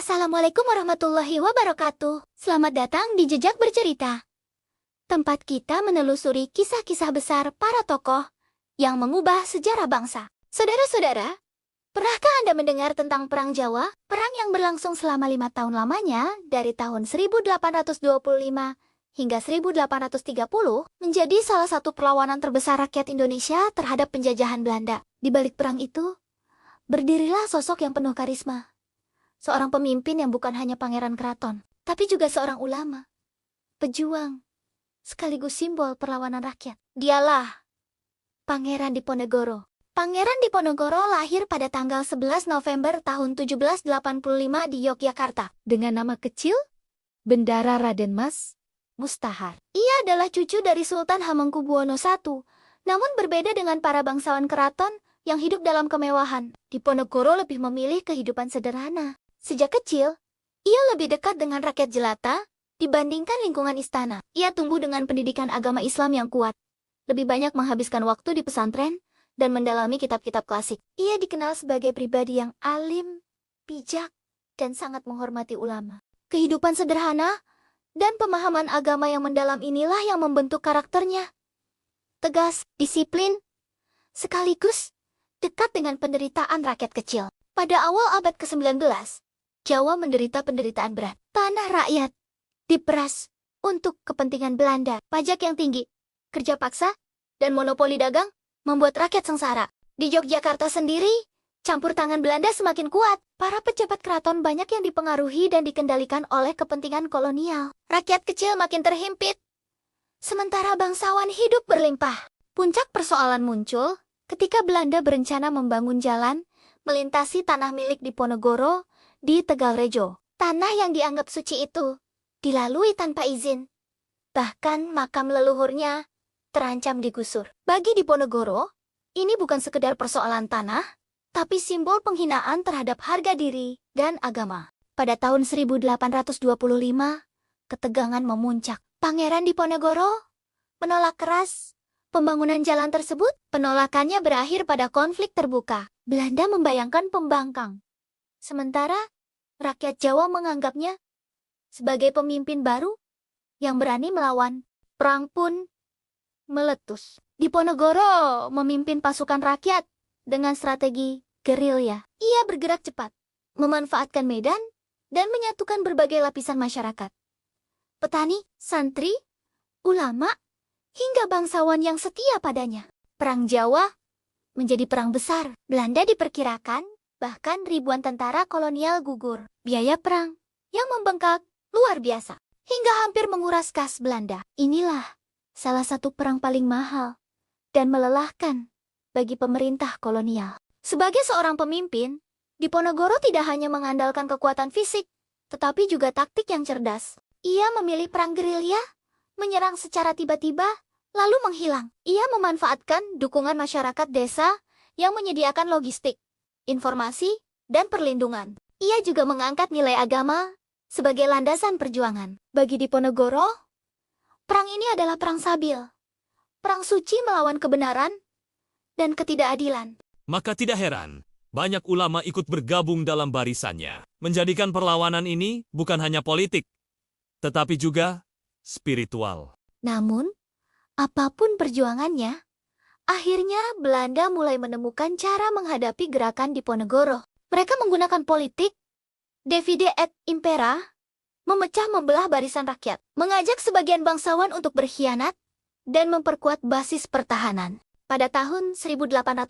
Assalamualaikum warahmatullahi wabarakatuh. Selamat datang di Jejak Bercerita. Tempat kita menelusuri kisah-kisah besar para tokoh yang mengubah sejarah bangsa. Saudara-saudara, pernahkah Anda mendengar tentang Perang Jawa? Perang yang berlangsung selama 5 tahun lamanya dari tahun 1825 hingga 1830 menjadi salah satu perlawanan terbesar rakyat Indonesia terhadap penjajahan Belanda. Di balik perang itu, berdirilah sosok yang penuh karisma. Seorang pemimpin yang bukan hanya pangeran keraton, tapi juga seorang ulama, pejuang, sekaligus simbol perlawanan rakyat. Dialah Pangeran Diponegoro. Pangeran Diponegoro lahir pada tanggal 11 November tahun 1785 di Yogyakarta. Dengan nama kecil, Bendara Raden Mas Mustahar. Ia adalah cucu dari Sultan Hamengkubuwono I, namun berbeda dengan para bangsawan keraton yang hidup dalam kemewahan. Diponegoro lebih memilih kehidupan sederhana. Sejak kecil, ia lebih dekat dengan rakyat jelata dibandingkan lingkungan istana. Ia tumbuh dengan pendidikan agama Islam yang kuat, lebih banyak menghabiskan waktu di pesantren, dan mendalami kitab-kitab klasik. Ia dikenal sebagai pribadi yang alim, bijak, dan sangat menghormati ulama. Kehidupan sederhana dan pemahaman agama yang mendalam inilah yang membentuk karakternya. Tegas, disiplin, sekaligus dekat dengan penderitaan rakyat kecil. Pada awal abad ke-19, Jawa menderita penderitaan berat. Tanah rakyat diperas untuk kepentingan Belanda. Pajak yang tinggi, kerja paksa, dan monopoli dagang membuat rakyat sengsara. Di Yogyakarta sendiri, campur tangan Belanda semakin kuat. Para pejabat keraton banyak yang dipengaruhi dan dikendalikan oleh kepentingan kolonial. Rakyat kecil makin terhimpit, sementara bangsawan hidup berlimpah. Puncak persoalan muncul ketika Belanda berencana membangun jalan melintasi tanah milik Diponegoro di Tegalrejo. Tanah yang dianggap suci itu dilalui tanpa izin. Bahkan makam leluhurnya terancam digusur. Bagi Diponegoro, ini bukan sekedar persoalan tanah, tapi simbol penghinaan terhadap harga diri dan agama. Pada tahun 1825, ketegangan memuncak. Pangeran Diponegoro menolak keras pembangunan jalan tersebut. Penolakannya berakhir pada konflik terbuka. Belanda membayangkan pembangkang, sementara rakyat Jawa menganggapnya sebagai pemimpin baru yang berani melawan. Perang pun meletus. Diponegoro memimpin pasukan rakyat dengan strategi gerilya. Ia bergerak cepat, memanfaatkan medan, dan menyatukan berbagai lapisan masyarakat. Petani, santri, ulama, hingga bangsawan yang setia padanya. Perang Jawa menjadi perang besar. Belanda diperkirakan bahkan ribuan tentara kolonial gugur. Biaya perang yang membengkak luar biasa, hingga hampir menguras kas Belanda. Inilah salah satu perang paling mahal dan melelahkan bagi pemerintah kolonial. Sebagai seorang pemimpin, Diponegoro tidak hanya mengandalkan kekuatan fisik, tetapi juga taktik yang cerdas. Ia memilih perang gerilya, menyerang secara tiba-tiba, lalu menghilang. Ia memanfaatkan dukungan masyarakat desa yang menyediakan logistik, informasi, dan perlindungan. Ia juga mengangkat nilai agama sebagai landasan perjuangan. Bagi Diponegoro, perang ini adalah perang sabil, perang suci melawan kebenaran dan ketidakadilan. Maka tidak heran, banyak ulama ikut bergabung dalam barisannya, menjadikan perlawanan ini bukan hanya politik, tetapi juga spiritual. Namun, apapun perjuangannya, akhirnya Belanda mulai menemukan cara menghadapi gerakan Diponegoro. Mereka menggunakan politik, divide et impera, memecah membelah barisan rakyat, mengajak sebagian bangsawan untuk berkhianat, dan memperkuat basis pertahanan. Pada tahun 1830,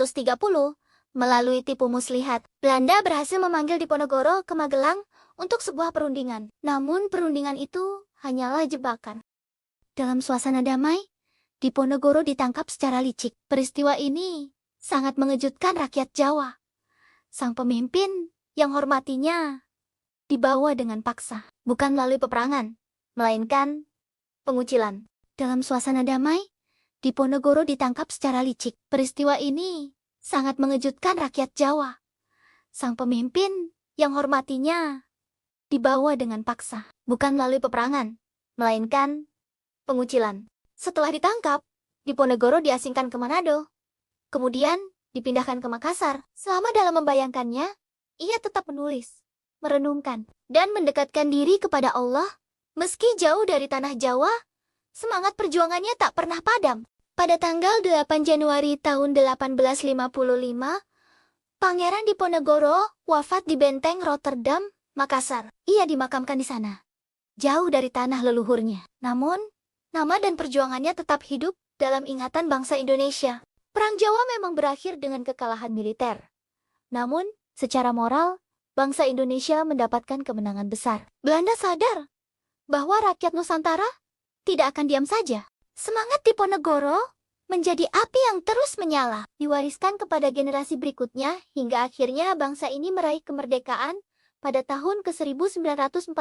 melalui tipu muslihat, Belanda berhasil memanggil Diponegoro ke Magelang untuk sebuah perundingan. Namun perundingan itu hanyalah jebakan. Dalam suasana damai, Diponegoro ditangkap secara licik. Peristiwa ini sangat mengejutkan rakyat Jawa. Sang pemimpin yang hormatinya dibawa dengan paksa, bukan melalui peperangan, melainkan pengucilan. Dalam suasana damai, Diponegoro ditangkap secara licik. Peristiwa ini sangat mengejutkan rakyat Jawa. Sang pemimpin yang hormatinya dibawa dengan paksa, bukan melalui peperangan, melainkan pengucilan. Setelah ditangkap, Diponegoro diasingkan ke Manado, kemudian dipindahkan ke Makassar. Selama dalam membayangkannya, ia tetap menulis, merenungkan, dan mendekatkan diri kepada Allah. Meski jauh dari tanah Jawa, semangat perjuangannya tak pernah padam. Pada tanggal 8 Januari tahun 1855, Pangeran Diponegoro wafat di Benteng Rotterdam, Makassar. Ia dimakamkan di sana, jauh dari tanah leluhurnya. Namun, nama dan perjuangannya tetap hidup dalam ingatan bangsa Indonesia. Perang Jawa memang berakhir dengan kekalahan militer. Namun, secara moral, bangsa Indonesia mendapatkan kemenangan besar. Belanda sadar bahwa rakyat Nusantara tidak akan diam saja. Semangat Diponegoro menjadi api yang terus menyala, diwariskan kepada generasi berikutnya hingga akhirnya bangsa ini meraih kemerdekaan pada tahun ke-1945.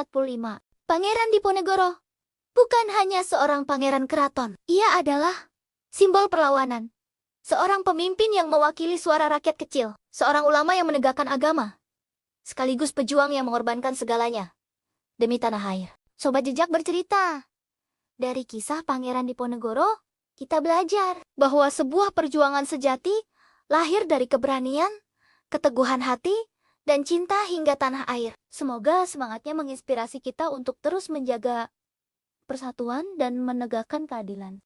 Pangeran Diponegoro bukan hanya seorang pangeran keraton. Ia adalah simbol perlawanan. Seorang pemimpin yang mewakili suara rakyat kecil. Seorang ulama yang menegakkan agama. Sekaligus pejuang yang mengorbankan segalanya demi tanah air. Sobat Jejak bercerita. Dari kisah Pangeran Diponegoro, kita belajar bahwa sebuah perjuangan sejati lahir dari keberanian, keteguhan hati, dan cinta hingga tanah air. Semoga semangatnya menginspirasi kita untuk terus menjaga persatuan dan menegakkan keadilan.